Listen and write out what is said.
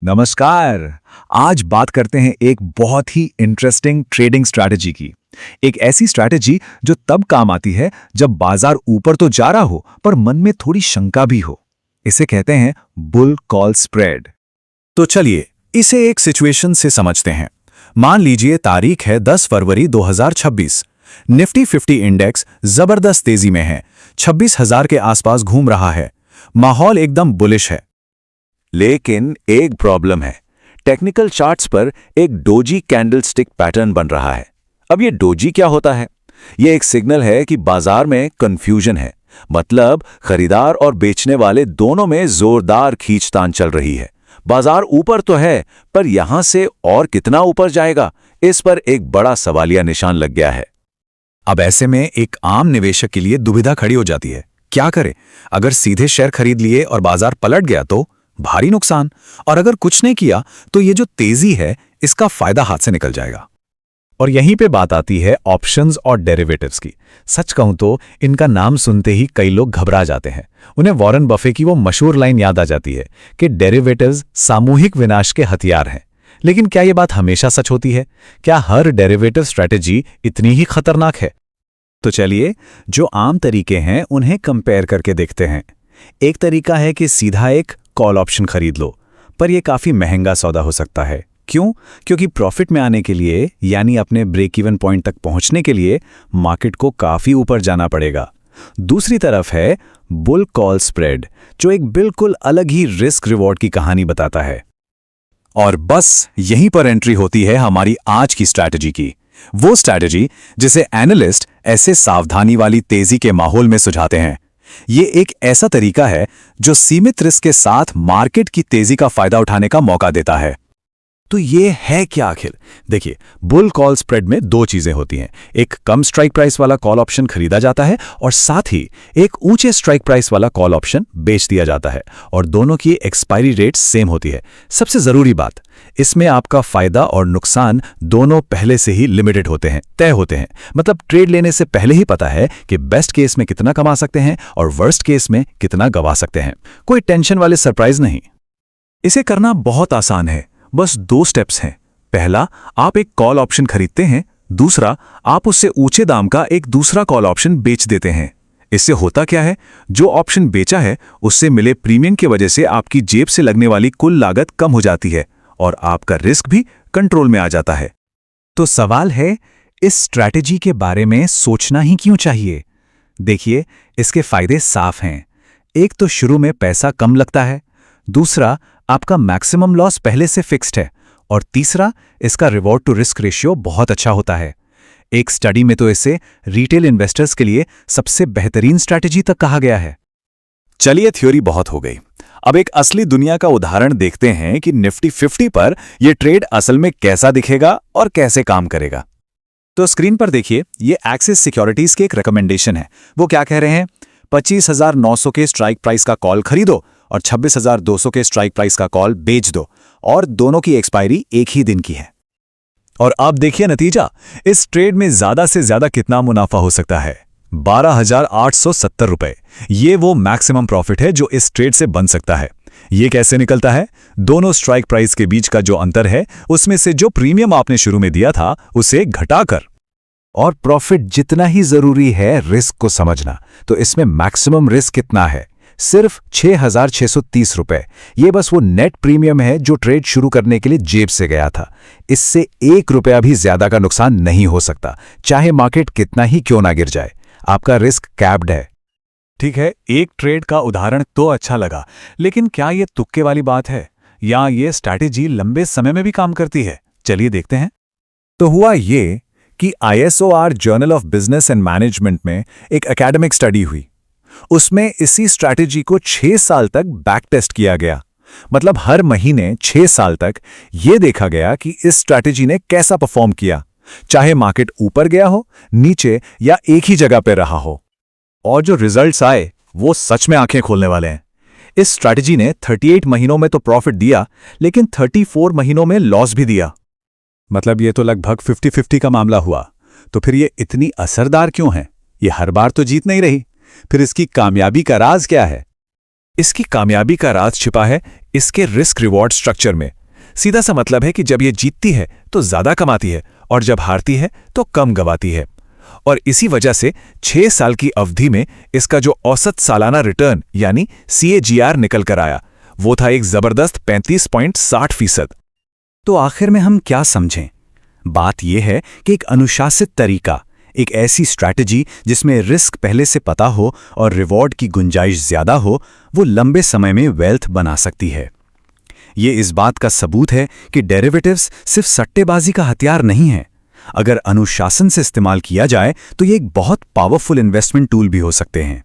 नमस्कार। आज बात करते हैं एक बहुत ही इंटरेस्टिंग ट्रेडिंग स्ट्रैटेजी की। एक ऐसी स्ट्रैटेजी जो तब काम आती है जब बाजार ऊपर तो जा रहा हो पर मन में थोड़ी शंका भी हो। इसे कहते हैं बुल कॉल स्प्रेड। तो चलिए इसे एक सिचुएशन से समझते हैं। मान लीजिए तारीख है 10 फरवरी 2026। निफ्टी 50 इंडेक्स जबरदस्त तेजी में है, 26,000 के आसपास घूम रहा है। माहौल एकदम बुलिश है। लेकिन एक प्रॉब्लम है। टेक्निकल चार्ट्स पर एक डोजी कैंडलस्टिक पैटर्न बन रहा है। अब ये डोजी क्या होता है? ये एक सिग्नल है कि बाजार में कंफ्यूजन है, मतलब खरीदार और बेचने वाले दोनों में जोरदार खींचतान चल रही है। बाजार ऊपर तो है, पर यहां से और कितना ऊपर जाएगा, इस पर एक बड़ा सवालिया निशान लग गया है। अब ऐसे में एक आम निवेशक के लिए दुविधा खड़ी हो जाती है। क्या करे? अगर सीधे शेयर खरीद लिए और बाजार पलट गया तो भारी नुकसान, और अगर कुछ नहीं किया तो ये जो तेजी है इसका फायदा हाथ से निकल जाएगा। और यहीं पे बात आती है ऑप्शंस और डेरिवेटिव्स की। सच कहूं तो इनका नाम सुनते ही कई लोग घबरा जाते हैं। उन्हें वॉरेन बफे की वो मशहूर लाइन याद आ जाती है कि डेरिवेटिव्स सामूहिक विनाश के हथियार हैं। लेकिन क्या ये बात हमेशा सच होती है? क्या हर डेरिवेटिव स्ट्रैटेजी इतनी ही खतरनाक है? तो चलिए जो आम तरीके हैं उन्हें कंपेयर करके देखते हैं। एक तरीका है कि सीधा एक कॉल ऑप्शन खरीद लो, पर यह काफी महंगा सौदा हो सकता है। क्यों? क्योंकि प्रॉफिट में आने के लिए, यानी अपने ब्रेक इवन पॉइंट तक पहुंचने के लिए मार्केट को काफी ऊपर जाना पड़ेगा। दूसरी तरफ है बुल कॉल स्प्रेड, जो एक बिल्कुल अलग ही रिस्क रिवॉर्ड की कहानी बताता है। और बस यहीं पर एंट्री होती है हमारी आज की स्ट्रैटेजी की। वो स्ट्रैटेजी जिसे एनालिस्ट ऐसे सावधानी वाली तेजी के माहौल में सुझाते हैं। ये एक ऐसा तरीका है जो सीमित रिस्क के साथ मार्केट की तेजी का फायदा उठाने का मौका देता है। तो ये है क्या आखिर? देखिए, बुल कॉल स्प्रेड में दो चीजें होती हैं। एक कम स्ट्राइक प्राइस वाला कॉल ऑप्शन खरीदा जाता है और साथ ही एक ऊंचे स्ट्राइक प्राइस वाला कॉल ऑप्शन बेच दिया जाता है, और दोनों की एक्सपायरी डेट सेम होती है। सबसे जरूरी बात, इसमें आपका फायदा और नुकसान दोनों पहले से ही लिमिटेड होते हैं, तय होते हैं। मतलब ट्रेड लेने से पहले ही पता है कि बेस्ट केस में कितना कमा सकते हैं और वर्स्ट केस में कितना गवा सकते हैं। कोई टेंशन वाले सरप्राइज नहीं। इसे करना बहुत आसान है। बस दो स्टेप्स हैं। पहला, आप एक कॉल ऑप्शन खरीदते हैं। दूसरा, आप उससे ऊंचे दाम का एक दूसरा कॉल ऑप्शन बेच देते हैं। इससे होता क्या है? जो ऑप्शन बेचा है उससे मिले प्रीमियम की वजह से आपकी जेब से लगने वाली कुल लागत कम हो जाती है और आपका रिस्क भी कंट्रोल में आ जाता है। तो सवाल है, इस स्ट्रैटेजी के बारे में सोचना ही क्यों चाहिए? देखिए, इसके फायदे साफ हैं। एक तो शुरू में पैसा कम लगता है, दूसरा आपका मैक्सिमम लॉस पहले से फिक्स्ड है, और तीसरा इसका रिवॉर्ड टू रिस्क रेशियो बहुत अच्छा होता है। एक स्टडी में तो इसे रिटेल इन्वेस्टर्स के लिए सबसे बेहतरीन स्ट्रैटेजी तक कहा गया है। चलिए, थ्योरी बहुत हो गई। अब एक असली दुनिया का उदाहरण देखते हैं कि निफ्टी 50 पर यह ट्रेड असल में कैसा दिखेगा और कैसे काम करेगा। तो स्क्रीन पर देखिए, ये एक्सिस सिक्योरिटीज की एक रिकमेंडेशन है। वो क्या कह रहे हैं? 25,900 के स्ट्राइक प्राइस का कॉल खरीदो और 26,200 के स्ट्राइक प्राइस का कॉल बेच दो, और दोनों की एक्सपायरी एक ही दिन की है। और अब देखिए नतीजा। इस ट्रेड में ज्यादा से ज्यादा कितना मुनाफा हो सकता है? 12,870 रुपए। ये वो मैक्सिमम प्रॉफिट है जो इस ट्रेड से बन सकता है। ये कैसे निकलता है? दोनों स्ट्राइक प्राइस के बीच का जो अंतर है, उसमें से जो प्रीमियम आपने शुरू में दिया था उसे घटाकर। और प्रॉफिट जितना ही जरूरी है रिस्क को समझना। तो इसमें मैक्सिमम रिस्क कितना है? सिर्फ 6,630 रुपए। ये बस वो नेट प्रीमियम है जो ट्रेड शुरू करने के लिए जेब से गया था। इससे 1 रुपया भी ज्यादा का नुकसान नहीं हो सकता, चाहे मार्केट कितना ही क्यों ना गिर जाए। आपका रिस्क कैप्ड है। ठीक है, एक ट्रेड का उदाहरण तो अच्छा लगा, लेकिन क्या ये तुक्के वाली बात है या ये स्ट्रैटेजी लंबे समय में भी काम करती है? चलिए देखते हैं। तो हुआ ये कि ISOR journal of business and management में एक एकेडमिक स्टडी हुई। उसमें इसी स्ट्रैटेजी को 6 साल तक बैक टेस्ट किया गया। मतलब हर महीने 6 साल तक यह देखा गया कि इस स्ट्रैटेजी ने कैसा परफॉर्म किया, चाहे मार्केट ऊपर गया हो, नीचे या एक ही जगह पर रहा हो। और जो रिजल्ट्स आए वो सच में आंखें खोलने वाले हैं। इस स्ट्रैटेजी ने 38 महीनों में तो प्रॉफिट दिया, लेकिन 34 महीनों में लॉस भी दिया। मतलब ये तो लगभग 50-50 का मामला हुआ। तो फिर ये इतनी असरदार क्यों है? ये हर बार तो जीत नहीं रही। फिर इसकी कामयाबी का राज क्या है? इसकी कामयाबी का राज छिपा है इसके रिस्क रिवॉर्ड स्ट्रक्चर में। सीधा सा मतलब है कि जब ये जीतती है तो ज्यादा कमाती है और जब हारती है तो कम गंवाती है। और इसी वजह से 6 साल की अवधि में इसका जो औसत सालाना रिटर्न यानी CAGR निकल कर आया वो था एक जबरदस्त 35.60%। तो आखिर में हम क्या समझें? बात यह है कि एक अनुशासित तरीका, एक ऐसी स्ट्रैटेजी जिसमें रिस्क पहले से पता हो और रिवॉर्ड की गुंजाइश ज्यादा हो, वो लंबे समय में वेल्थ बना सकती है। ये इस बात का सबूत है कि डेरिवेटिव्स सिर्फ सट्टेबाजी का हथियार नहीं है। अगर अनुशासन से इस्तेमाल किया जाए तो ये एक बहुत पावरफुल इन्वेस्टमेंट टूल भी हो सकते हैं।